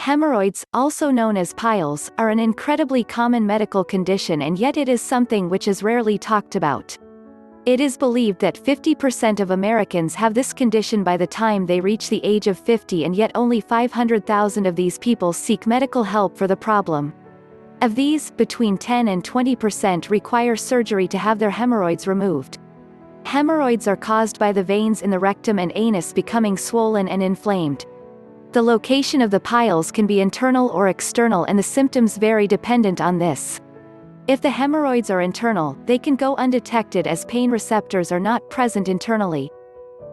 Hemorrhoids, also known as piles, are an incredibly common medical condition, and yet it is something which is rarely talked about. It is believed that 50% of Americans have this condition by the time they reach the age of 50, and yet only 500,000 of these people seek medical help for the problem. Of these, between 10 and 20% require surgery to have their hemorrhoids removed. Hemorrhoids are caused by the veins in the rectum and anus becoming swollen and inflamed. The location of the piles can be internal or external, and the symptoms vary dependent on this. If the hemorrhoids are internal, they can go undetected as pain receptors are not present internally.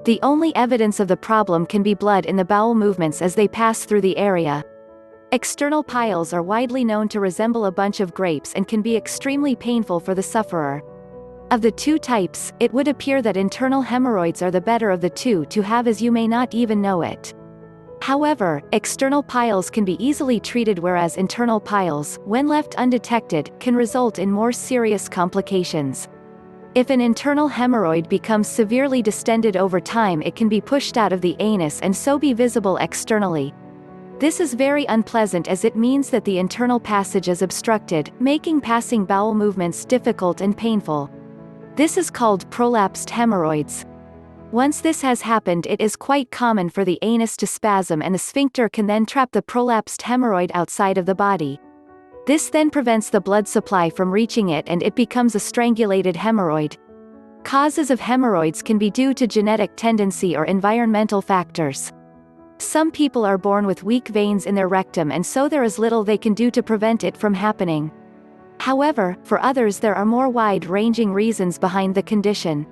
The only evidence of the problem can be blood in the bowel movements as they pass through the area. External piles are widely known to resemble a bunch of grapes and can be extremely painful for the sufferer. Of the two types, it would appear that internal hemorrhoids are the better of the two to have, as you may not even know it. However, external piles can be easily treated, whereas internal piles, when left undetected, can result in more serious complications. If an internal hemorrhoid becomes severely distended over time, it can be pushed out of the anus and so be visible externally. This is very unpleasant, as it means that the internal passage is obstructed, making passing bowel movements difficult and painful. This is called prolapsed hemorrhoids. Once this has happened, it is quite common for the anus to spasm, and the sphincter can then trap the prolapsed hemorrhoid outside of the body. This then prevents the blood supply from reaching it, and it becomes a strangulated hemorrhoid. Causes of hemorrhoids can be due to genetic tendency or environmental factors. Some people are born with weak veins in their rectum, and so there is little they can do to prevent it from happening. However, for others there are more wide-ranging reasons behind the condition.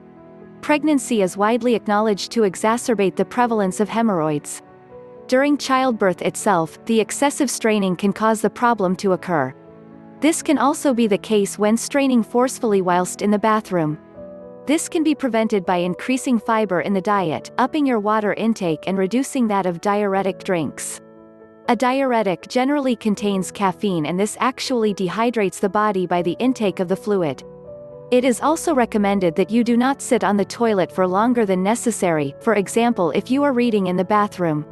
Pregnancy is widely acknowledged to exacerbate the prevalence of hemorrhoids. During childbirth itself, the excessive straining can cause the problem to occur. This can also be the case when straining forcefully whilst in the bathroom. This can be prevented by increasing fiber in the diet, upping your water intake, and reducing that of diuretic drinks. A diuretic generally contains caffeine, and this actually dehydrates the body by the intake of the fluid. It is also recommended that you do not sit on the toilet for longer than necessary, for example if you are reading in the bathroom.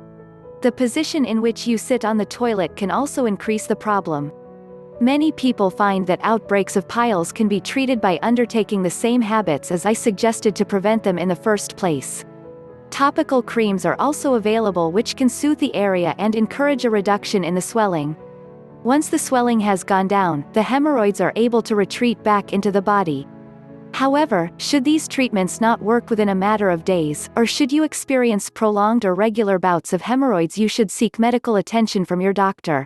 The position in which you sit on the toilet can also increase the problem. Many people find that outbreaks of piles can be treated by undertaking the same habits as I suggested to prevent them in the first place. Topical creams are also available which can soothe the area and encourage a reduction in the swelling. Once the swelling has gone down, the hemorrhoids are able to retreat back into the body. However, should these treatments not work within a matter of days, or should you experience prolonged or regular bouts of hemorrhoids, you should seek medical attention from your doctor.